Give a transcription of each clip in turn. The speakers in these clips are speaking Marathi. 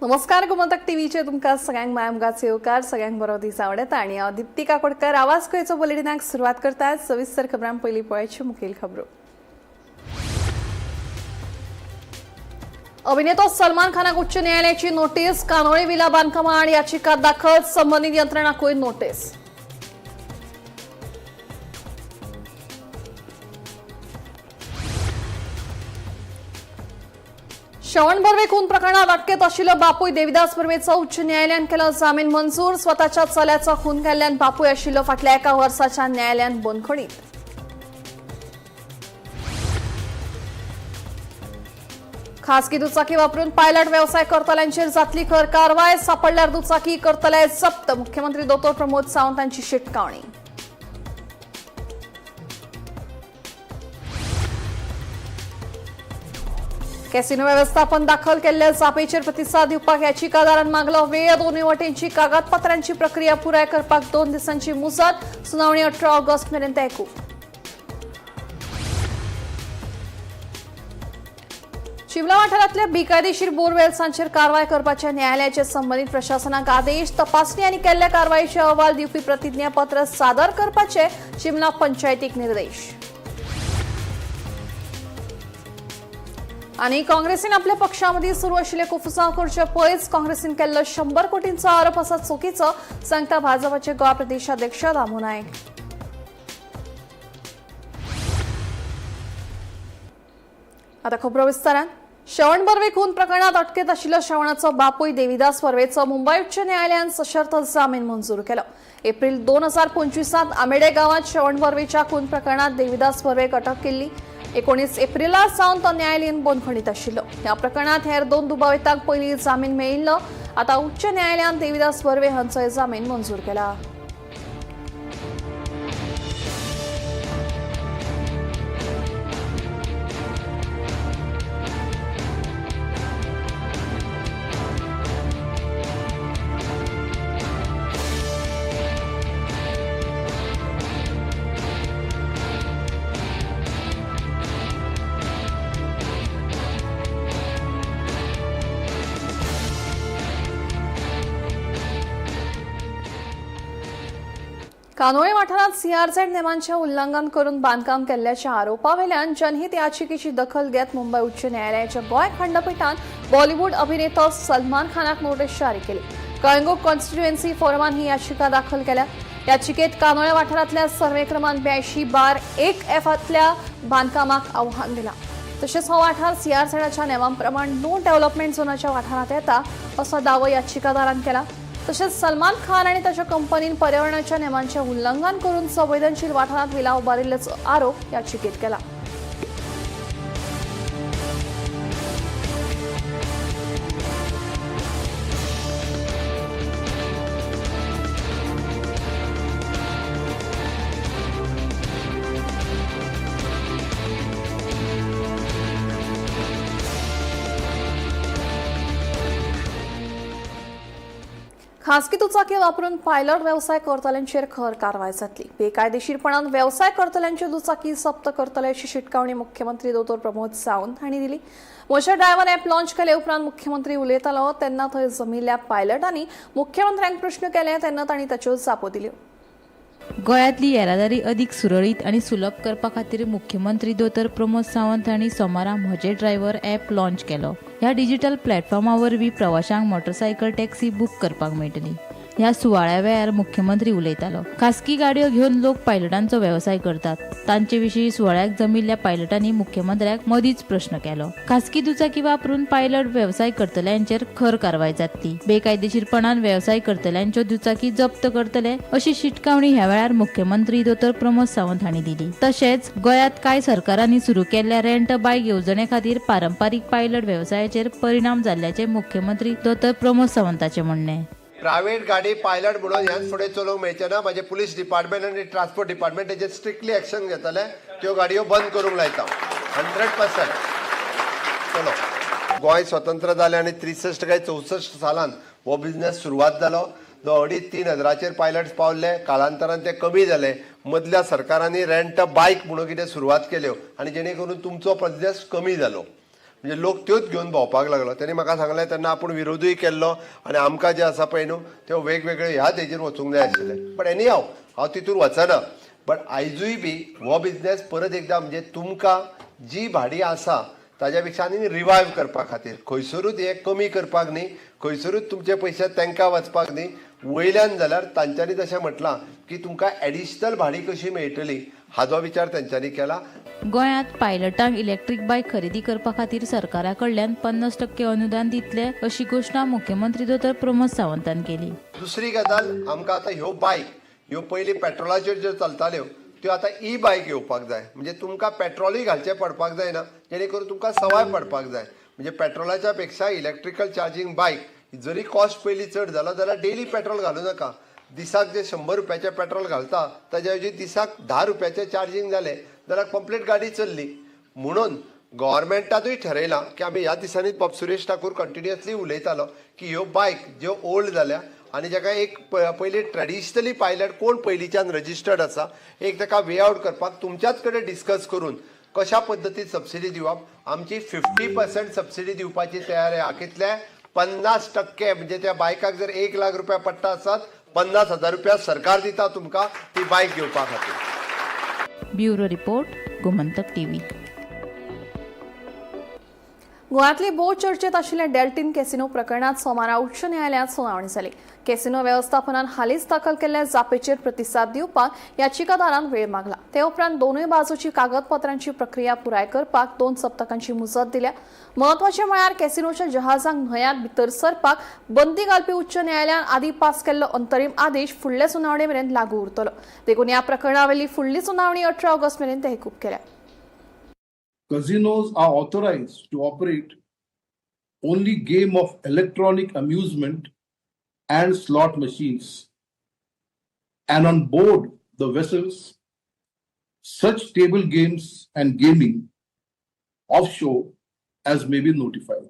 नमस्कार गोमंतक टीव्हीचे तुमका सगळ्यांक मायमगाचे येवकार सगळ्यांक बरो दीस आवडता आणि हांव दिप्ती काकोडकर आवाज खंयचो बुलेटिनाक सुरवात करतात सविस्तर खबरां पयलीं पळोवची मुखेल खबरो। अभिनेतो सलमान खानाक उच्च न्यायालयाची नोटीस, कानोळे विला बांदकामा आड याचिका दाखल, संबंधित यंत्रणांकूय नोटीस। श्रवण बर्वे खून प्रकरणात अटकेत आशिल्लो बापूय देविदास बर्वेचो उच्च न्यायालयान केलो जामीन मंजूर। स्वताच्या चल्याचो खून केल्ल्यान बापूय आशिल्लो फाटल्या एका वर्साच्या न्यायालयान बंदखणीत। खासगी दुचाकी वापरून पायलट व्यवसाय करतल्यांचेर जातली खर कारवाय, सापडल्यार दुचाकी करतले जप्त, मुख्यमंत्री दोतोर प्रमोद सावंत हांची शिटकावणी। कॅसिनो व्यवस्थापन दाखल केल्ल्या जापेचेर प्रतिसाद दिवपाक याचिकादारान मागलो वेळ। दोनूय वटेंची कागदपत्रांची प्रक्रिया पुराय करपाक 2 दिसांची मुजत, सुनावणी 18 ऑगस्ट मेरेन तेंकूब। शिमला वाठारांतल्या बेकायदेशीर बोरवेल्सांचेर कारवाय करपाचे न्यायालयाचे संबंधित प्रशासनाक आदेश, तपासणी आनी केल्ल्या कारवायेचे अहवाल दिवपी प्रतिज्ञापत्र सादर करपाचे शिमला पंचायतीक निर्देश। आणि काँग्रेसीन आपल्या पक्षामदी सुरू आशिल्ले कुफसांव करचे पयस काँग्रेसीन केल्लो 100 कोटींचो आरोप आसा चुकीचो, सांगता भाजपाचे गोवा प्रदेशाध्यक्ष दामू नायक। आता खबरो विस्तारान। श्रवण बर्वे खून प्रकरणात अटकेत आशिल्लो श्रवणाचो बापूय देविदास बर्वेचो मुंबय उच्च न्यायालयान सशर्त जामीन मंजूर केलो। एप्रिल 2025 आमेडे गांवांत श्रवण बर्वेच्या खून प्रकरणात देविदास बर्वेक अटक केल्ली। 19 एप्रिला सावन तो न्यायालयान बंदखणीत आशिल्लो। ह्या प्रकरणात हेर 2 दुबावितांक पयलीं जामीन मेळिल्लो। आता उच्च न्यायालयान देविदास बर्वे हांचोय जामीन मंजूर केला। कानोळे वाठारांत सीआरझेड नेमांचे उल्लंघन करून बांदकाम केल्ल्याच्या आरोपावेल्यान जनहित याचिकेची दखल घेत मुंबय उच्च न्यायालयाच्या गोंय खंडपीठान बॉलिवूड अभिनेतो सलमान खानाक नोटीस जारी केली। कळंगूट कॉन्स्टिट्युएन्सी फोरमान ही याचिका दाखल केल्या। याचिकेत कानोळे वाठारांतल्या सर्वे क्रमांक 82/1F बांदकामाक आव्हान दिला। तशेंच हो वाठार सीआरझेडाच्या नेमांप्रमाण नो डेव्हलपमेंट झोनाच्या वाठारांत येता असो दावो याचिकादारान केला। तसेच सलमान खान आणि त्याच्या कंपनीन पर्यावरणाच्या नेमांचे उल्लंघन करून संवेदनशील वाठारांत विला उबारिल्ल्याचो आरोप याचिकेत केला। खासगी दुचाकी वापरून पायलट व्यवसाय करतल्यांचेर खर कारवाय जातली। बेकायदेशीरपणान व्यवसाय करतल्यांच्यो दुचाकी जप्त करतल्याची शिटकावणी मुख्यमंत्री दोतोर प्रमोद सावंत हांणी दिली। म्हज्या ड्रायव्हर ॲप लॉन्च केले उपरांत मुख्यमंत्री उलयतालो तेन्ना थंय जमिल्ल्या पायलटांनी मुख्यमंत्र्यांक प्रश्न केले तेन्ना तांणी ताच्यो जापो दिल्यो। गोंयांतली येरादारी अदीक सुरळीत आनी सुलभ करपा खातीर मुख्यमंत्री दोतोर प्रमोद सावंत हांणी सोमारा म्हजे ड्रायव्हर ॲप लॉन्च केलो। ह्या डिजिटल प्लॅटफॉर्मा वरवीं प्रवाशांक मोटरसायकल टॅक्सी बूक करपाक मेळटली। ह्या सुवाळ्या वेळार मुख्यमंत्री उलयतालो। खासगी गाडयो घेवन लोक पायलटांचो व्यवसाय करतात, तांचे विशीं सुवाळ्याक जमिल्ल्या पायलटांनी मुख्यमंत्र्याक मदींच प्रश्न केलो। खासगी दुचाकी वापरून पायलट व्यवसाय करतल्यांचेर खर कारवाय जातली। बेकायदेशीरपणान व्यवसाय करतल्यांच्यो दुचाकी जप्त करतले अशी शिटकावणी ह्या वेळार मुख्यमंत्री दोतोर प्रमोद सावंत हांणी दिली। तशेंच गोंयांत कांय सरकारांनी सुरू केल्ल्या रेंट बायक येवजणे खातीर पारंपारीक पायलट व्यवसायाचेर परिणाम जाल्ल्याचे मुख्यमंत्री दोतोर प्रमोद सावंताचें म्हणणें। प्रायव्हेट गाडी पायलट म्हणून ह्याच फुडें चलोवंक मेळचे ना। माझे पुलीस डिपार्टमेंट आनी ट्रान्सपोर्ट डिपार्टमेंट हेजेर स्ट्रिक्टली एक्शन घेतले। त्यो गाडयो बंद करूंक लायता 100%। चलो गोंय स्वतंत्र जालें आनी 63 काय 64 सालांत हो बिझनेस सुरवात जालो। 2-3 हजाराचेर पायलट्स पावले, कालांतरान ते कमी जाले। मदल्या सरकारांनी रेंट बायक म्हणून कितें सुरवात केल्यो आनी जेणे करून तुमचो बिझनेस कमी जालो। म्हणजे लोक त्योच घेवन भोंवपाक लागलो. त्यांनी म्हाका सांगलें तेन्ना आपूण विरोधूय केल्लो आनी आमकां जे आसा पळय न्हू ते वेगवेगळे ह्या तेजेर वचूंक जाय आशिल्लें. बट एनी हांव तितून वचना. बट आयजूय बी हो बिझनेस परत एकदा म्हणजे तुमकां जी भाडी आसा ताज्या पेक्षा आनी रिवायव करपा खातीर खंयसरूच हे कमी करपाक न्ही, खंयसरूच तुमचे पयशे तांकां वचपाक न्ही. वयल्यान जाल्यार तांच्यांनी जशें म्हटलां की तुमकां एडिशनल भाडी कशी मेळटली हाचो विचार तेंच्यांनी केला. गोंयांत पायलटांक इलेक्ट्रीक बायक खरेदी करपा खातीर सरकारा कडल्यान 50% अनुदान दितले अशी घोशणा मुख्यमंत्री दोतोर प्रमोद सावंतान केली. दुसरी गजाल आमकां आतां ह्यो बायक ह्यो पयलीं पेट्रोलाचेर ज्यो चलताल्यो त्यो आतां ई बायक येवपाक जाय. म्हणजे तुमकां पेट्रोलूय घालचें पडपाक जायना, जेणे करून तुमकां सवाय पडपाक जाय. म्हणजे पेट्रोलाच्या पेक्षा इलेक्ट्रिकल चार्जिंग बायक जरी कॉस्ट पयलीं चड जालो जाल्यार डेली पेट्रोल घालूं नाका. दिसाक जे 100 रुपयाचें पेट्रोल घालता ताच्या ऐवजी दिसाक 10 रुपयाचें चार्जिंग जालें जाल्यार कंप्लीट गाडी चल्ली. म्हणून गव्हर्मेंटानूय ठरयलां की आमी ह्या दिसांनी बाब सुरेश ठाकूर कंटिन्युअसली उलयतालो की ह्यो बायक ज्यो ओल्ड जाल्या आनी जाका एक पयलीं ट्रेडिशनली पायलट कोण पयलींच्यान रजिस्टर्ड आसा एक ताका वे आवट करपाक तुमच्याच कडेन डिस्कस करून कशा पद्दतीन सबसिडी दिवप. आमची 50% सबसिडी दिवपाची तयारी आहा. कितले 50% म्हणजे त्या बायकाक जर 1 लाख रुपया पडटा आसात 50,000 रुपया सरकार दिता तुमकां ती बायक घेवपा खातीर. Bureau report, Gomantak TV. गोंयांतली भोव चर्चेत आशिल्ल्या डेल्टीन कॅसिनो प्रकरणात सोमारा उच्च न्यायालयात सुनावणी जाली. कॅसिनो वेवस्थापनान हालींच दाखल केल्ल्या जापेचेर प्रतिसाद दिवपाक याचिकादारान वेळ मागला. ते उपरांत दोनूय बाजूची कागदपत्रांची प्रक्रिया पुराय करपाक 2 सप्तकांची मुजत दिल्या. म्हत्वाचें म्हळ्यार कॅसिनोच्या जहाजांक न्हयांत भितर सरपाक बंदी घालपी उच्च न्यायालयान आदी पास केल्लो अंतरीम आदेश फुडले सुनावणे मेरेन लागू उरतलो. देखून ह्या प्रकरणावेली फुडली सुनावणी 18 ऑगस्ट मेरेन तहकूब केल्या. Casinos are authorized to operate only game of electronic amusement and slot machines, and on board the vessels, such table games and gaming offshore as may be notified.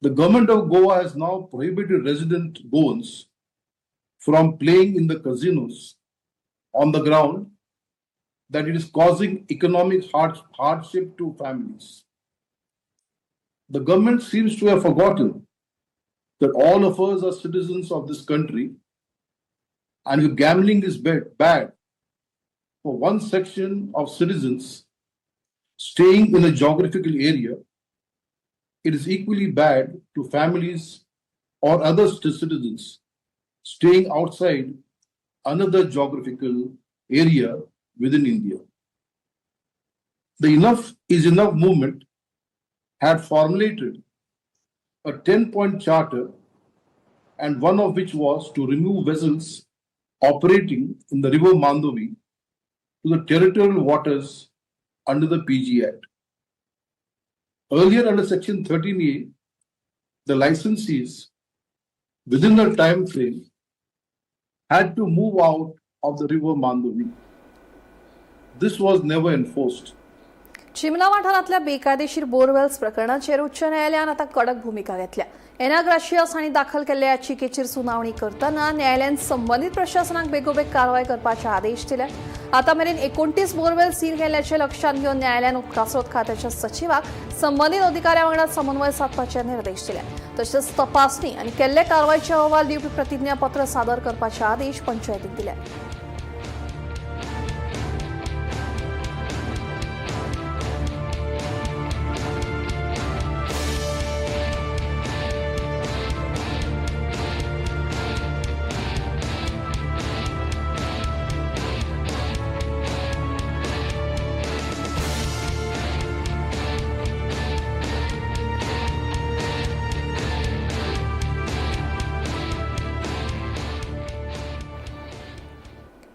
The government of Goa has now prohibited resident Goans from playing in the casinos on the ground that it is causing economic hardship to families. The government seems to have forgotten that all of us are citizens of this country, and if gambling is bad for one section of citizens staying in a geographical area, it is equally bad to families or other citizens staying outside another geographical area within India. The Enough is Enough movement had formulated a 10-point charter, and one of which was to remove vessels operating in the river Mandovi to the territorial waters under the PG Act. Earlier, under Section 13A, the licensees within a time frame had to move out of the river Mandovi. This was never enforced. चिमला वाठारांतल्या बेकायदेशीर बोरवेल्स प्रकरणाचेर उच्च न्यायालयान आता कडक भूमिका घेतल्या. एना ग्राशियस हांणी दाखल केल्ल्या याचिकेचेर सुनावणी करतना न्यायालयान संबंधीत प्रशासनाक बेगोबेग कारवाय करपाचे आदेश दिले. आता मेरेन 29 बोरवेल सील केल्ल्याचे लक्षात घेवन न्यायालयान उदकास्रोत खात्याच्या सचिवाक संबंधीत अधिकाऱ्या वांगडा समन्वय साधपाचे निर्देश दिले. तशेंच तपासणी आनी केल्ले कारवायेचे अहवाल दिवपी प्रतिज्ञापत्र सादर करपाचे आदेश पंचायतीक दिले.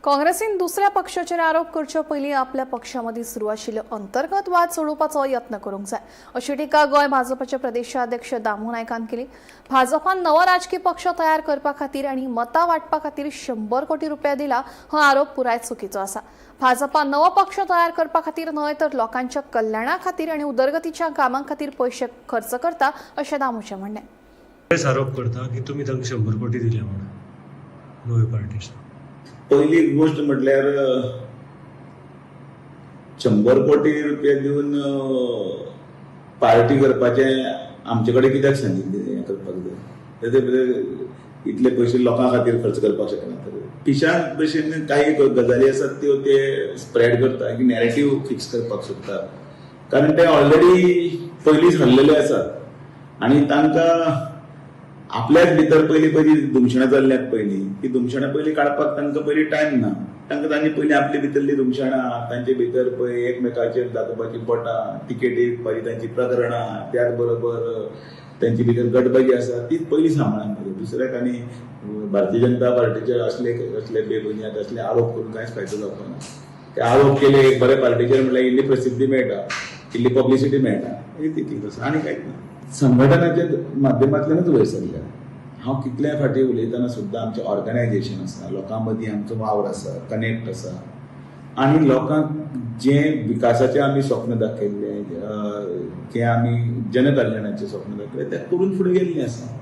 काँग्रेसीन दुसऱ्या पक्षाचेर आरोप करचे पयलीं आपल्या पक्षामदीं सुरू आशिल्ले अंतर्गत वाद सोडोवपाचो यत्न करूंक जाय अशी टिका गोंय भाजपाचे प्रदेशाध्यक्ष दामू नायकान केली. भाजपान नवो राजकीय पक्ष तयार करपा खातीर आनी मतां वांटपा खातीर 100 कोटी रुपया दिला हो आरोप पुराय चुकीचो आसा. भाजपा नवो पक्ष तयार करपा खातीर न्हय तर लोकांच्या कल्याणा खातीर आनी उदरगतीच्या कामां खातीर पयशे खर्च करता अशें दामूचें म्हणणें. आरोप करता की तुमी तांकां 100 कोटी दिले म्हणून नवे पार्टीस. पहिली गोष्ट म्हटल्यार 100 कोटी रुपया दिवन पार्टी करपाचें आमचे कडेन कित्याक सांगिल्लें हें करपाक जाय तें इतले पयशे लोकां खातीर खर्च करपाक शकना पिशान भशेन काही गजाली आसात त्यो ते स्प्रेड करता की नॅरेटिव्ह फिक्स करपाक सोदता कारण ते ऑलरेडी पयलींच हरलेले आसात आनी तांकां आपल्याच भितर पयलीं दुमशणां जाल्ल्यात पयलीं ती दुमशणां पयलीं काडपाक तांकां पयलीं टायम ना तांणी पयलीं आपली भितरली दुमशणां तांचे भितर पळय एकमेकाचेर दाखोवपाची बोटां तिकेटी विकपाची तांची प्रकरणां त्याच बरोबर तांची भितर गटबाजी आसा ती पयलीं सांबाळून घेवची दुसऱ्याक आनी भारतीय जनता पार्टीचेर असले बेबुनियाद असले आरोप करून कांयच फायदो जावपाक ना ते आरोप केले एक बरे पार्टीचेर म्हळ्यार इल्ली प्रसिद्धी मेळटा इल्ली पब्लिसिटी मेळटा तितलीच आसा आनी कांयच ना संघटनाच्या माध्यमांतल्यानच वयर सरल्या हांव कितल्या फाटी उलयतना सुद्दां आमचें ऑर्गनायझेशन आसा लोकां मदीं आमचो वावर आसा कनेक्ट आसा आनी लोकांक जें विकासाचें आमी स्वप्न दाखयल्लें जें आमी जनकल्याणाचें स्वप्न दाखयलें तें करून फुडें गेल्लीं आसा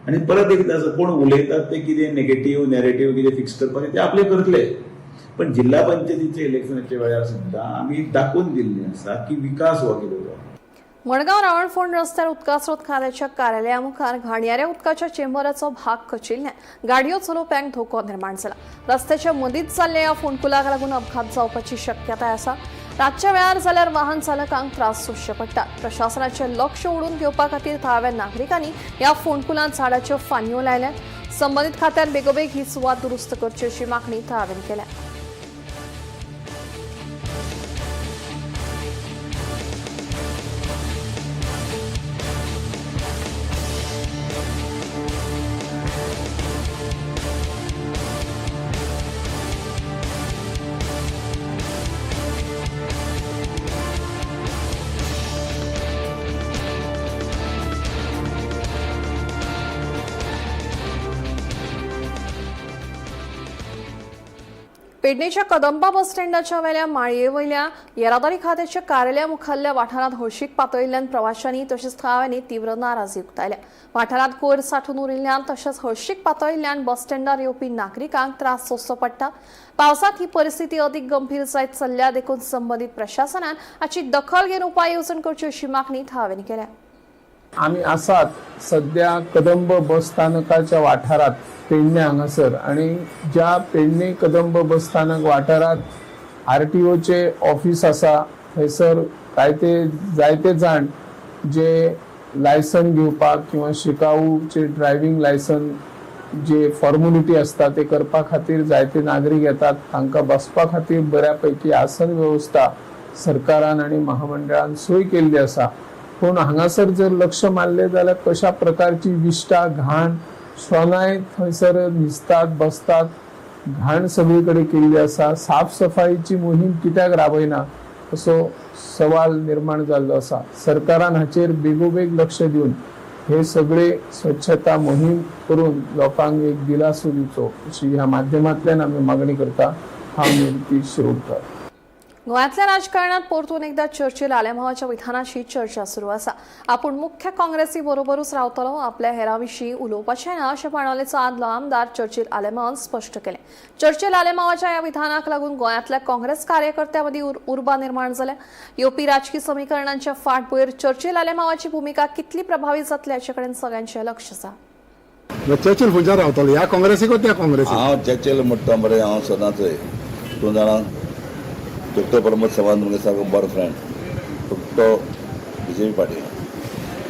आनी परत एकदां आसा कोण उलयतात ते कितें नेगेटिव्ह नॅरेटिव्ह कितें फिक्स करपाचें ते आपले करतले पण जिल्हा पंचायतीच्या इलेक्शनाच्या वेळार सुद्दां आमी दाखोवन दिल्लें आसा की विकास हो केलो मडगाव रावणफोंड रस्त्यार उदकास्रोत खात्याच्या कार्यालया मुखार घाणयाऱ्या उदकाच्या चेंबराचो भाग कचिल्ल्यान गाडयो चलोवप्यांक धोको निर्माण जाला रस्त्याच्या मदींच जाल्ल्या ह्या फोंडकुलाक लागून अपघात जावपाची शक्यताय आसा रातच्या वेळार जाल्यार वाहन चालकांक त्रास सोंसचे पडटात प्रशासनाचें लक्ष ओडून घेवपा खातीर थळाव्या नागरिकांनी ह्या फोंडकुलांत झाडाच्यो फांन्यो लायल्यात संबंदीत खात्यान बेगोबेग ही सुवात दुरुस्त करची अशी मागणी थळाव्यान केल्या पेडणेच्या कदंबा बस स्टँडाच्या वेल्या माळये येरादारी खात्याच्या कार्यालया मुखाल्ल्या वाठारात हळशीक पातळिल्ल्यान प्रवाशांनी तशेंच थळाव्यांनी तीव्र नाराजी उक्तायल्या वाठारात कोयर साठून उरिल्ल्यान तशेंच हळशीक पातळिल्ल्यान बस स्टँडार येवपी नागरिकांक त्रास सोंसचो पडटा पावसात ही परिस्थिती अदीक गंभीर जायत चल्ल्या देखून संबंदीत प्रशासनान हाची दखल घेवन उपाय येवजण करची अशी मागणी थळाव्यांनी केल्या आम्ही आसात सध्या कदंब बस स्थानकाच्या वाठारात पेडणे हांगासर आणि ज्या पेडणे कदंब बस स्थानक वाठारात RTOचे ऑफिस आसा थंयसर जायते जाण जे लायसन घेवपाक किंवा शिकाऊचे ड्रायव्हिंग लायसन जे फॉर्मुलिटी असता ते करपा खातीर जायते नागरीक येतात तांकां बसपा खातीर बऱ्यापैकी आसन व्यवस्था सरकारान आणि महामंडळान सोय केल्ली आसा पूण हांगासर जर लक्ष मारले जाल्यार कशा प्रकारची विश्टा घाण श्वानाय थंयसर न्हिसतात बसतात घाण सगळीकडे केल्ली आसा साफ सफाईची मोहीम कित्याक राबयना असो सवाल निर्माण जाल्लो आसा सरकारान हाचेर बेगोबेग लक्ष दिवन हे सगळे स्वच्छता मोहीम करून लोकांक एक दिलासो दिवचो अशी ह्या माध्यमांतल्यान आमी मागणी करता हांव निवृत्ती शिरोडकर गोंयांतल्या राजकारणात परतून एकदा चर्चिल आलेमावाच्या विधानाची चर्चा सुरू आसा आपूण मुख्य काँग्रेसी बरोबरूच रावतलो आपल्या हेरांविशीं उलोवपाचें ना अशें पाणोलेचो आदलो आमदार चर्चिल आलेमावान स्पश्ट केलें चर्चिल आलेमावाच्या ह्या विधानाक लागून गोंयांतल्या काँग्रेस कार्यकर्त्यां मदीं उर्बा निर्माण जाल्या येवपी राजकीय समीकरणांच्या फाटभुंयेर चर्चिल आलेमावाची भुमिका कितली प्रभावी जातली हाचे कडेन सगळ्यांचें लक्ष आसा चर्चिल खंयच्या रावतलो ह्या काँग्रेसीक त्या काँग्रेसीक हांव चर्चिल म्हणटा मरे हांव सदांच दोन जाणां डॉक्टर प्रमोद सावंत म्हगे सारको बरो फ्रेंड तो BJP पार्टी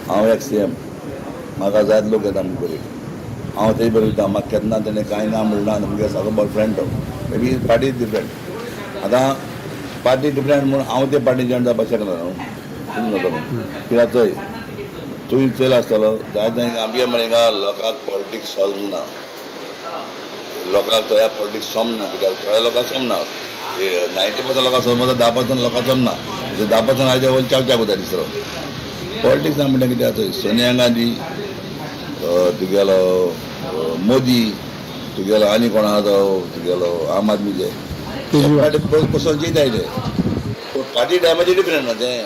हांव एक CM म्हाका जायत लोक येता आमचे बरी हांव तेजे बरी वयता म्हाका केन्ना तेणें कांय ना म्हणना म्हगे सारको बरो फ्रेंड तो मे बी पार्टी डिफरंट आतां पार्टी डिफरंट म्हणून हांव ते पार्टी जॉयन जावपाक शकना न्हू कित्याक तुवें चल आसतलो जायत आमगे मरे हिंगा लोकांक पॉलिटिक्स सॉल्व ना लोकांक थंय पॉलिटिक्स सोमना कित्याक थोड्या लोकांक सोमना 90% लोकांक समजा 10% लोकांक जमना 10% आयच्या वयर चाव कोता दिसरो पॉलिटिक्स ना म्हणटा कितें आसा सोनिया गांधी तुगेलो मोदी तुगेलो आनी कोण आहा तो तुगेलो आम आदमीचे पार्टी पसोन जैत आयले पार्टी टायमाचेर डिफरंट ना तें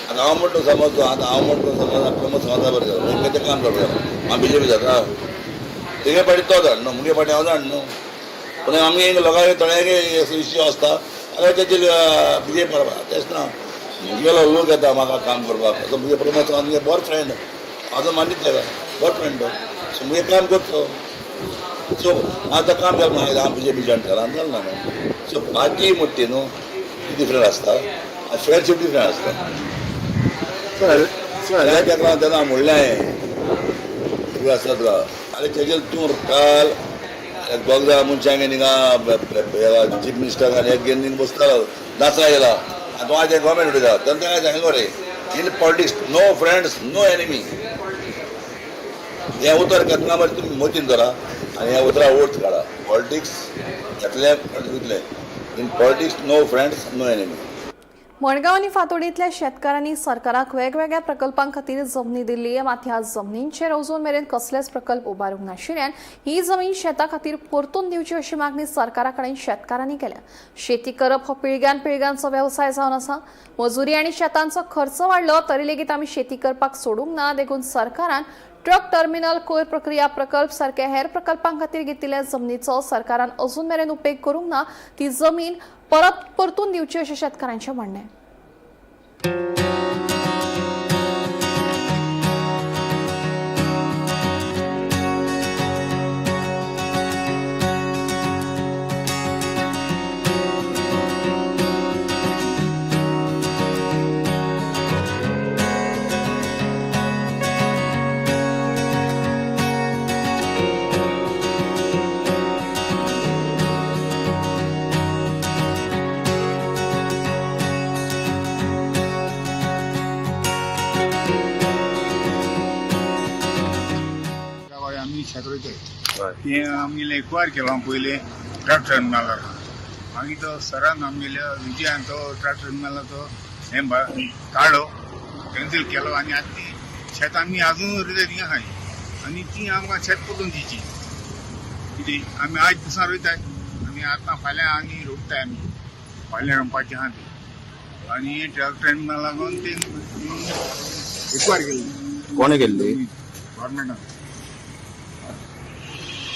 आतां हांव म्हणटा समज आतां हांव म्हणटा समज प्रमोद सावंता बरें जाता तें काम करता हांव BJP जाता तेगे पार्टी तो धाड न्हू मुगे पार्टी हांव धाड न्हू पूण आमी लोकांक थोड्यांक इश्यू आसता तेचे BJP करपा तेच ना मुगेलो लोक येता म्हाका काम करपाक तो मुगे प्रमोद सावंत मुगे बरो फ्रेंड म्हाजो मानितले बरो फ्रेंड तो सो मुगे काम करता सो आतां काम केलें म्हाका हांव बीजेपी जॉयन केलां जालें ना न्हू सो पार्टी मोठी न्हू ती डिफरंट आसता आनी फ्रेंडशीप डिफरंट आसता तेका लागून तेन्ना म्हणलें हांवें आसा तुका आनी तेजेर तूं काल दोग जाणां मनशांक थिंगा चीफ मिनिस्टरान एक घेवन थिंगा बसतालो नाचा येयला आनी तूं आयज गव्हर्मेंट उडयता तेन्ना ताका सांगलें रे in politics no friends no enemy हें उतर केन्ना मागीर तुमी मोतीन धरा आनी ह्या उतरा वोट काडा पॉलिटिक्स घेतलें वयतलें in politics no friends no enemy Madgaon आनी फातोर्डेंतल्या शेतकारांनी सरकाराक वेगवेगळ्या प्रकल्पां खातीर जमनी दिल्ली मात ह्या जमनींचेर अजून मेरेन कसलेच प्रकल्प उबारूंक नाशिल्ल्यान ही जमीन शेता खातीर परतून दिवची अशी मागणी सरकारा कडेन शेतकारांनी केल्या. शेती करप हो पिळग्यान पिळग्यांचो वेवसाय जावन आसा. मजुरी आनी शेतांचो खर्च वाडलो तरी लेगीत आमी शेती करपाक सोडूंक ना. देखून सरकारान ट्रक टर्मिनल कोयर प्रक्रिया प्रकल्प सारख्या हेर प्रकल्पां खातीर घेतिल्ल्या जमनीचो सरकारान अजून मेरेन उपेग करूंक ना. ती जमीन परतून दिवची अशें शेतकारांचें म्हणणें. शेत रोयताय तें आमगेलें एक्वायर केलां पयलें ट्रक टर्मिनलार मागीर तो सरान आमगेल्या विजयान तो ट्रक टर्मिनलाचो हें काडलो कॅन्सील केलो आनी आतां ती शेत आमी आजून रोयताय थिंगा आहाय आनी ती आमकां शेत परतून दिवची कितें आमी आयज दिसा रोयताय आनी आतां फाल्यां आनी रोयताय आमी फाल्यां रंपाचें आहा तें आनी ट्रक टर्मिनल लागून तें एक्वायर केल्ली. कोणे केल्ली? गव्हर्मेंटान.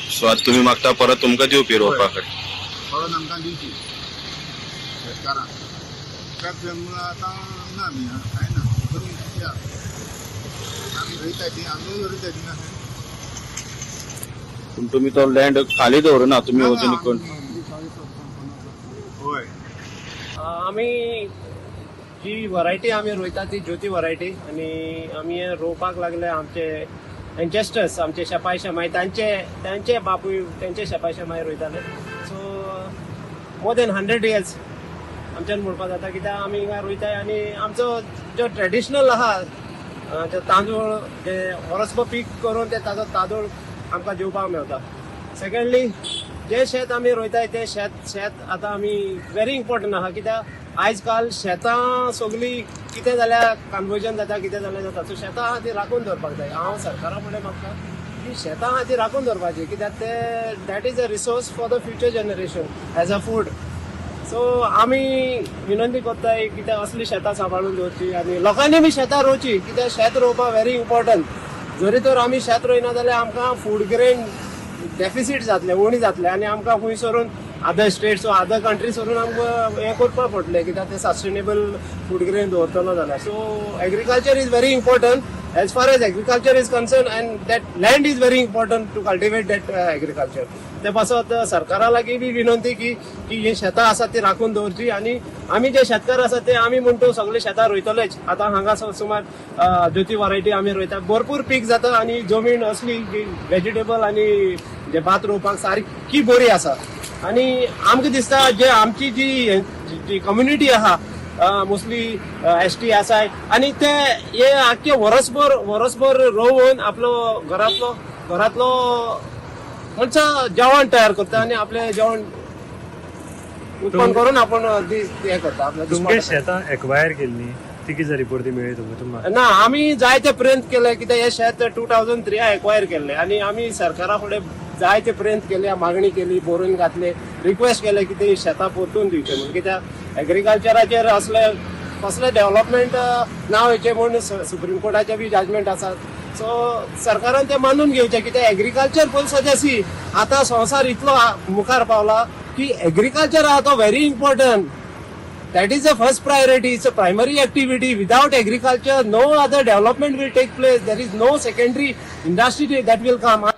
सो आता तुम्ही मागता परत तुमकां दिवपी रोवपाक परत आमकां दिवची शेतकारांक ट्रक टर्मिनल आतां ना न्ही कांय ना कमी आमी रोयताय ती आमी रोयताय थिंगा पूण तुमी तो लँड खाली दवरना तुमी वचून कोण होय. आमी जी वरायटी आमी रोयता ती ज्योती वरायटी आनी आमी हें रोवपाक लागले आमचे एन्चेस्टर्स आमचे शेपाय शेमाय तांचे बापूय तेंचे शेपाय शेमाय रोयताले. सो मोर देन 100 years आमच्यान म्हणपाक जाता कित्याक आमी हिंगा रोयताय आनी आमचो जो ट्रेडिशनल आहा जो तांदूळ जे वर्सभर पीक करून ते ताजो तांदूळ आमकां जेवपाक मेळटा. सेकंडली जे शेत आमी रोयताय ते शेत आतां आमी व्हेरी इम्पॉर्टंट आहा कित्याक आयज काल शेतां सगळीं कितें जाल्यार कन्वर्जन जाता कितें जाल्यार जाता सो शेतां आहा ती राखून दवरपाक जाय. हांव सरकारा फुडें मागता की शेतां आहा ती राखून दवरपाची कित्याक ते that is a resource for the future generation as a food. So आमी विनंती करताय कित्याक असली शेतां सांबाळून दवरची आनी लोकांनी बी शेतां रोवची कित्याक शेत रोवपाक व्हेरी इम्पॉर्टंट. जरी तर आमी शेत रोयना जाल्यार आमकां फूड ग्रेन डेफिसीट जातले उणी जातले आनी आमकां खूंय सरून अदर स्टेट्स वा अदर कंट्रीज वरून आमकां हें करपाक पडटलें कित्याक ते सस्टेनेबल फूड ग्रेन दवरतलो जाल्यार. So agriculture is very important as far as agriculture is concern and that land is very important to cultivate that agriculture. ते पासत सरकारा लागीं बी विनंती की ही शेतां आसात ती राखून दवरची आनी आमी जे शेतकार आसात ते आमी म्हणटा सगळे शेतां रोयतलेच. आतां हांगा सुमार ज्योती वरायटी आमी रोयता भरपूर पीक जाता आनी जमीन असली वेजिटेबल आनी जे भात रोवपाक सारकी बरी आसा. आनी आमकां दिसता जे आमची जी कम्युनिटी आहा मोस्टली ST आसाय आनी ते हे आख्खे वर्सभर रोवन आपलो घरातलो म्हणजे जेवण तयार करता आनी आपले जेवण उत्पन्न करून आपण हे करता. तुमगे शेतां एक्वायर केल्ली ती कितें रिपोर्टी मेळ्ळी तुमकां? ना आमी जायते प्रयत्न केले कित्याक हे शेत 2003 एक्वायर केल्ले आनी आमी सरकारा फुडें जायते प्रयत्न केले मागणी केली बरोवन घातले रिक्वेस्ट केले की ते शेतां परतून दिवचे म्हणून कित्याक एग्रीकल्चराचेर असले कसले डेव्हलपमेंट ना होयचे म्हणून सुप्रीम कोर्टाचे बी जजमेंट आसात. सो सरकारान ते मानून घेवचे कित्याक एग्रीकल्चर पयलीं सद्यासी आतां संवसार इतलो मुखार पावला की एग्रीकल्चर आहा तो very important. That is the first priority. It's a primary activity. Without agriculture, no other development will take place. There is no secondary industry that will come.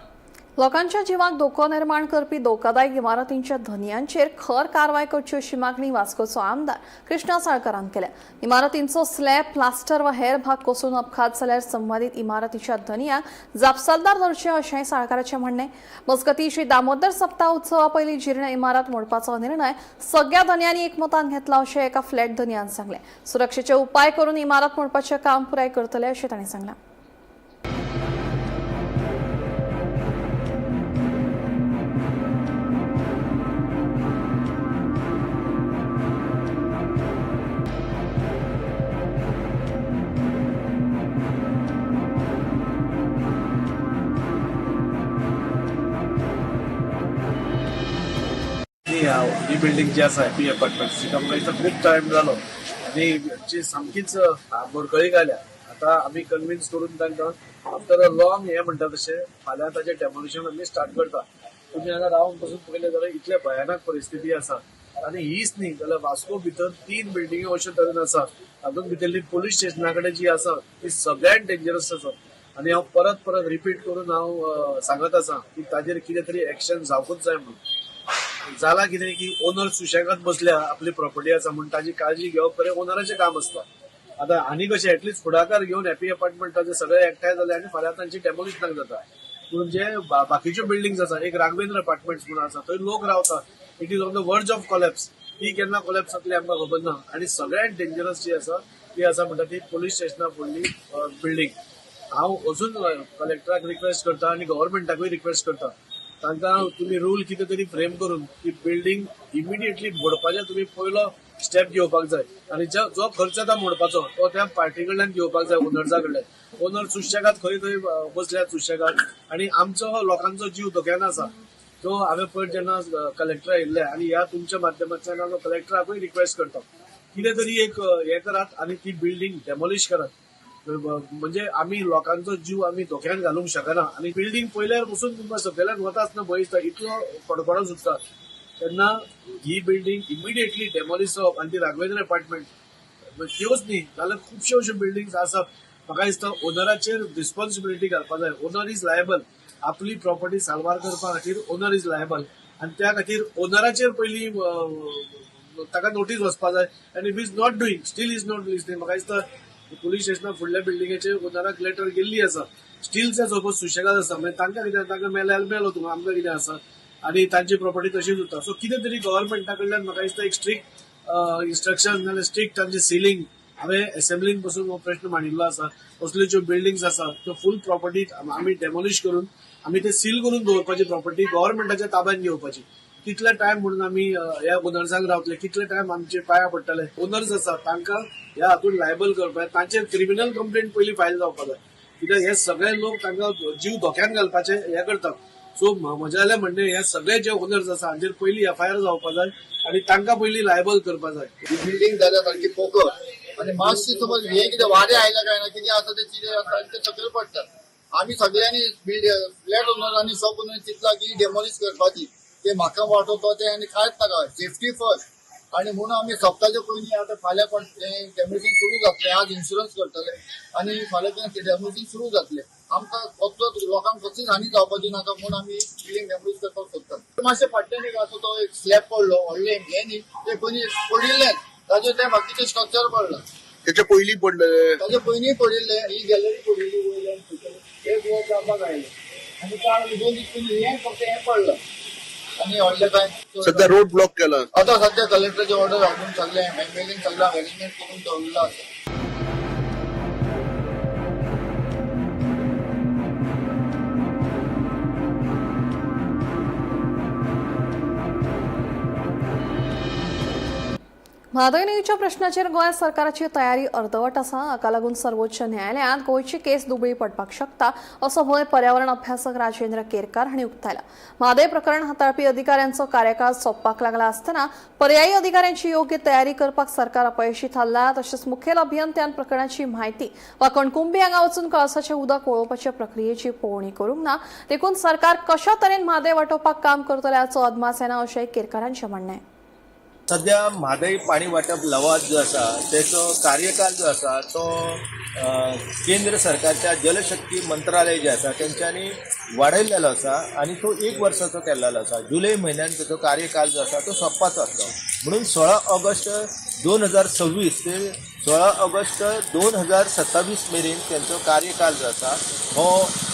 लोकांच्या जिवाक धोको निर्माण करपी धोकादायक इमारतींच्या धनियांचेर खर कारवाय करची अशी मागणी वास्कोचो आमदार कृष्णा साळकारान केल्या. इमारतींचो स्लॅब, प्लास्टर वा हेर भाग कोसळून अपघात जाल्यार संबंधित इमारतीच्या धनियांक जापसालदार धरचे अशेंय साळकाराचें म्हणणें. मजगतीं श्री दामोदर सप्ताह उत्सवा पयलीं जीर्ण इमारत मोडपाचो निर्णय सगळ्या धन्यांनी एकमतान घेतला अशें एका फ्लॅट धन्यान सांगलें. सुरक्षेचे उपाय करून इमारत मोडपाचें काम पुराय करतले अशें तांणी सांगलां. ही बिल्डिंग जी आसा हॅपी अपार्टमेंट तिका म्हाका खूप टायम जालो आनी जी सामकीच बडकळी घाल्या. आता आम्ही कन्विन्स करून तांकां आफ्टर अ लॉंग हे म्हणटा तशें फाल्यां ताचें डेमोलिशन आमी स्टार्ट करता. तुम्ही हांगा रावन पासून पळयलें जाल्यार इतले भयानक परिस्थिती आसा आनी हीच न्ही जाल्यार वास्को भितर 3 बिल्डिंग्यो अश्यो तरेन आसा. तातूंत भितरली पुलीस स्टेशना कडेन जी आसा ती सगळ्यात डेंजरस आसा आनी हांव परत रिपीट करून हांव सांगत आसा की ताजेर कितें तरी एक्शन जावपूच जाय म्हणून. जाला कितें की ओनर सुशेगाद बसल्या, आपली प्रॉपर्टी आसा म्हणून ताजी काळजी घेवप खरें ओनराचें काम आसता. आता आनी कशें एटलीस्ट फुडाकार घेवन हॅपी अपार्टमेंटाचे सगळे एकठांय जाले आनी फाल्यां तांची डेमोलिशनाक जाता. पूण जे बाकीच्यो बिल्डिंग्स आसा, एक राघवेंद्र अपार्टमेंट्स म्हणून आसा, थंय लोक रावता. इट इज ऑन द वर्ज ऑफ कोलॅप्स. ती केन्ना कोलॅप्स जातली आमकां खबर ना. आनी सगळ्यात डेंजरस जी आसा ती आसा म्हणटा ती पुलीस स्टेशना फुडली बिल्डींग. हांव अजून कलेक्टराक रिक्वेस्ट करता आनी गव्हर्नमेंटाकूय रिक्वेस्ट करता, तांकां तुमी रूल कितें तरी फ्रेम करून ती बिल्डींग इमिडिएटली मोडपाचें तुमी पयलो स्टेप घेवपाक जाय. आनी जो खर्च जाता मोडपाचो तो त्या पार्टी कडल्यान घेवपाक जाय, ओनर्सा कडल्यान. ओनर सुशेगाद खंय थंय बसल्यात सुशेगाद आनी आमचो लोकांचो जीव धोक्यान आसा. तो हांवें पयर जेन्ना कलेक्टर आयिल्ले आनी ह्या तुमच्या माध्यमांतल्यान हांव कलेक्टराकूय रिक्वेस्ट करता, कितें तरी एक हे करात आनी ती बिल्डींग डेमोलिश करात. म्हणजे आम्ही लोकांचो जीव आम्ही धोक्यान घालूंक शकना. आणि बिल्डींग पयल्यार पसून तुमकां सकयल्यान वता आसतना भंय दिसता, इतलो कडकडो सुटता. तेन्ना ही बिल्डींग इमिडिएटली डेमोलिश जावप आनी ती राघवेंद्र अपार्टमेंट त्योच न्ही जाल्यार खुबश्यो अश्यो बिल्डींग्स आसात. म्हाका दिसता ओनराचेर रिस्पॉन्सिबिलिटी घालपाक जाय. Owner is liable. आपली प्रॉपर्टी साल्वार करपा खातीर ओनर इज लायबल आनी त्या खातीर ओनराचेर पयलीं ताका नोटीस वचपाक जाय. आनी if is not doing, steel is not listening. म्हाका दिसता पुलीस स्टेशना फुडल्या बिल्डिंगेचे ओनराक लेटर गेल्ली आसा. स्टीलचे सपोज सुशेगाद आसा, मागीर तांकां कितें, तांकां मेल्यार मेलो तुमकां, आमकां कितें आसा. आनी तांची प्रॉपर्टी तशीच उरता. सो कितें तरी गव्हर्नमेंटा कडल्यान म्हाका दिसता एक स्ट्रिक्ट इन्स्ट्रक्शन नाल्यार स्ट्रिक्ट तांचे सिलींग. हांवें असेंब्लीन पसून हो प्रश्न मांडिल्लो आसा. असल्यो ज्यो बिल्डिंग्स आसा त्यो फूल प्रॉपर्टी आमी डेमोलिश करून आमी ते सील करून दवरपाची, प्रॉपर्टी गव्हर्नमेंटाच्या ताब्यात घेवपाची. कितले टायम म्हणून आमी ह्या ओनर्सांक रावतले, कितले टायम आमचे पांया पडटले. ओनर्स आसा तांकां ह्या हातून लायबल करपाक, तांचेर क्रिमिनल कंप्लेंट पयलीं फायल जावपाक जाय. कित्याक हे सगळे लोक तांकां जीव धोक्यान घालपाचे हे करतात. सो म्हजे जाल्यार म्हणणें, हे सगळे जे ओनर्स आसा हांचेर पयलीं एफआयआर जावपाक जाय आनी तांकां पयलीं लायबल करपाक जाय. ही बिल्डिंग जाल्या सारकी फोकस आणि मातशी समज हे कितें वारे आयला काय ना, कितें आसा ते चिरे आसा ते सगळे पडटा. आमी सगळ्यांनी फ्लॅट ओनरांनी शॉप ओनरांनी चिंतला की डेमोलिश करपाची, ते म्हाका वाटो ते आनी कांयच नाका, सेफ्टी फर्स्ट. आणि म्हणून आम्ही सप्ताहाच्या पयलीं आता फाल्यां डेमोलिशन सुरू जातले. आज इन्शुरन्स करतले आणि फाल्यां डेमोलिशन सुरू जातले. आमकां कसलोच लोकांक कसलीच हानी जावपाची नाका म्हणून आमी बिल्डिंग डेमोलिश करपाक सोदतात. मातशें फाटल्यान एक आसा तो एक स्लॅब पडलो, व्हडले हे न्ही ते पयलीं पडिल्ले, ताजे ते बाकीचे स्ट्रक्चर पडला. त्याच्या पयलीं पडले, ताजे पयलीं पडिल्ले. ही गॅलरी पडिल्ली वयल्यान, एक वर जावपाक आयले आनी 2 दीस पयलीं हे फक्त हे पडलं आणि व्हडले काय सध्या रोड ब्लॉक केला. आता सध्या कलेक्टरची ऑर्डर हाडून सगळे बिल्डिंग सगळं अरेंजमेंट करून ठेवलेलं आसा. म्हादय न्हंयच्या प्रश्नाचेर गोंय सरकाराची तयारी अर्दवट आसा. हाका लागून सर्वोच्च न्यायालयांत गोंयची केस दुबळी पडपाक शकता असो भंय पर्यावरण अभ्यासक राजेंद्र केरकार हांणी उक्तायला. म्हादय प्रकरण हाताळपी अधिकाऱ्यांचो कार्यकाळ सोंपपाक लागला आसतना पर्यायी अधिकाऱ्यांची योग्य तयारी करपाक सरकार अपयशी थारला. तशेंच मुखेल अभियंत्यान प्रकरणाची म्हायती वा कणकुंबी हांगा वचून कळसाचें उदक वळोवपाचे प्रक्रियेची पळोवणी करूंक ना. देखून सरकार कशा तरेन म्हादय वांटोवपाक काम करतले हाचो अदमास येना अशेंय केरकारांचें म्हणणें. सध्या म्हादय पाणी वाटप लवाद जो आसा तेचो कार्यकाल जो आसा तो केंद्र सरकारच्या जलशक्ती मंत्रालय जे आसा तेंच्यांनी वाडयल्लेलो आसा आणि तो 1 वर्साचो केल्लेलो आसा. जुलय म्हयन्यात तेचो कार्यकाल जो आसा तो सोंपपाचो आसलो. म्हणून 16 ऑगस्ट 2026 ते 16 ऑगस्ट 2027 मेरेन त्यांचो कार्यकाल जो आसा हो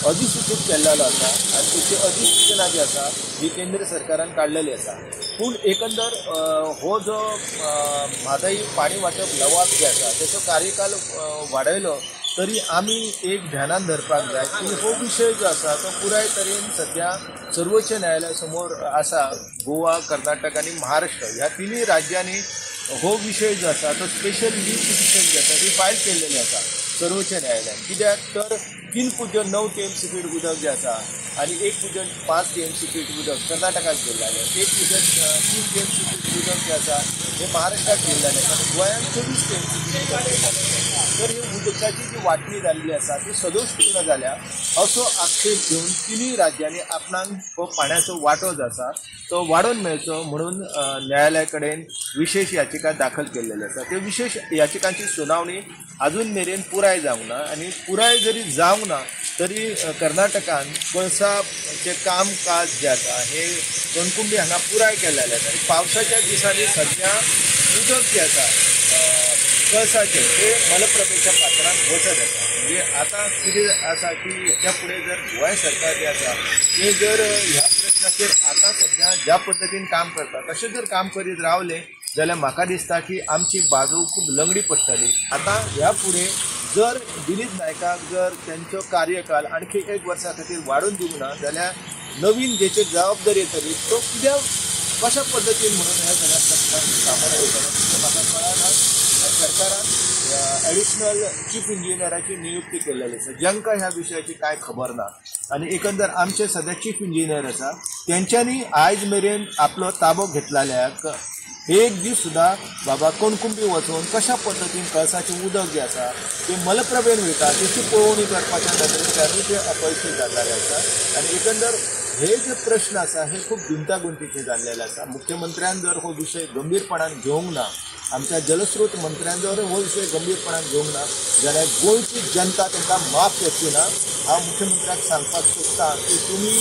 अधिसूचित केल्लेलो आसा आणि त्याची अधिसूचना जी आसा ही केंद्र सरकारान काडलेली आसा. पूण एकंदर हो जो म्हादय पाणी वाटप लवाद जे आसा तेचो कार्यकाल वाडयलो तरी आमी एक ध्यानान धरपाक जाय की हो विशय जो आसा तो पुराय तरेन सध्या सर्वोच्च न्यायालया समोर आसा. गोवा, कर्नाटक आणि महाराष्ट्र ह्या तिनूय राज्यांनी हो विशय जो आसा तो स्पेशल लीव पिटिशन जी आसा ती फायल केल्लेली आसा सर्वोच्च न्यायालयान. कित्याक तर 3.9 TMC पीठ उदक जे आसा आणि 1.5 TMC पीठ उदक कर्नाटकात गेल्लेलें, 1.3 TMC पीठ उदक जे आसा हे महाराष्ट्रात गेल्लेलें आणि गोंयांत 24 TMC पीठ उदक गेल्लेलें. तर ही उदकाची जी वांटणी जाल्ली आसा ती सदोष पूर्ण जाल्या असो आक्षेप घेवन तिनूय राज्यांनी आपणाक हो पाण्याचो वांटो जो आसा तो वाडोवन मेळचो म्हणून न्यायालया कडेन विशेष याचिका दाखल केल्लेली आसा. त्या विशेष याचिकांची सुनावणी अजून मेरेन पुराय जावंक ना आणि पुराय जरी जावंक ना तरी कर्नाटकान कळसाचे काम काज जे आसा हे कणकुंबी हांगा पुराय केल्लेले आसा आणि पावसाच्या दिसांनी सध्या उदक जे आसा कळसाचे ते मलप्रभेच्या पात्रांत वचत आसा. म्हणजे आता कितें आसा की हेच्या फुडें जर गोंय सरकार जे आसा ते जर ह्या प्रश्नाचेर आता सध्या ज्या पद्दतीन काम करता तशें जर काम करीत रावले जाल्यार म्हाका दिसता की आमची बाजू खूब लंगडी पडटली. आता ह्या फुडें जर दिलीप नायकाक जर त्यांचो कार्यकाल आणखी 1 वर्सा खातीर वाडोवन दिवंक ना जाल्यार नवीन जेचेर जबाबदारी येतली तो कित्याक कशा पद्दतीन म्हणून ह्या सगळ्या प्रश्नांक सामोरे वयतलो म्हाका कळना. सरकारान ॲडिशनल चीफ इंजिनियराची नियुक्ती केल्लेली आसा जांकां ह्या विशयाची कांय खबर ना आणि एकंदर आमचे सध्या चीफ इंजिनियर आसा तेंच्यांनी आयज मेरेन आपलो ताबो घेतलेल्याक एक दीस सुद्दां बाबा कणकुंबी वचून कशा पद्दतीन कळसाचें उदक जें आसा तें मलप्रभेन वयता तेची पळोवणी करपाच्या नदरेंतल्यानूय ते अपयशी जाल्लेले आसा. आणि एकंदर हे जे प्रश्न आसा हे खूब गुंतागुंतीचे जाल्लेले आसा. मुख्यमंत्र्यान जर हो विशय गंभीरपणान घेवंक ना, आमच्या जलस्रोत मंत्र्यान जर हो विशय गंभीरपणान घेवंक ना जाल्यार गोंयची जनता तांकां माफ करची ना. हांव मुख्यमंत्र्याक सांगपाक सोदतां की तुमी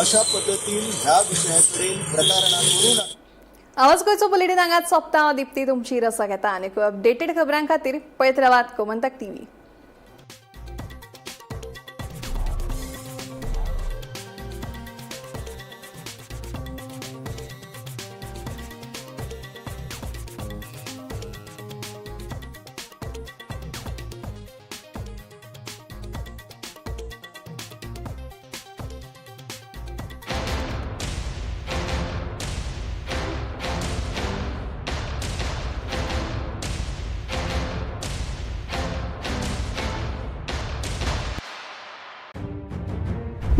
अशा पद्दतीन ह्या विशया कडेन प्रतारणा करूं नाका. आवाज गोंयचो बुलेटिन हांगाच सोंपता. दिप्ती तुमची रसा घेता आनी अपडेटेड खबरां खातीर पळयत रावात गोमंतक TV.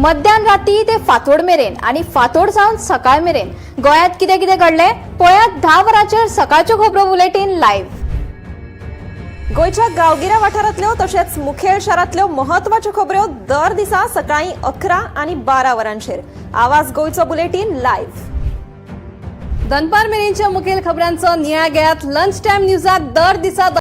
मध्यान राती ते फातोड मेरेन आणि फातोड सावन सकाळ मेरेन गोंयांत कितें कितें घडलें पळयात 10 वरांचेर सकाळच्यो खबरो बुलेटिन लायव्ह. गोंयच्या गांवगिऱ्या वाठारांतल्यो तशेंच मुखेल शारांतल्यो म्हत्वाच्यो खबरो दर दिसा सकाळीं 11 आणि 12 वरांचेर. आवाज गोंयचो बुलेटिन लायव्ह. दनपार मेरेनच्या मुखेल खबरांचो नियाळ घेयात लंच टायम न्यूजाक दर दिसा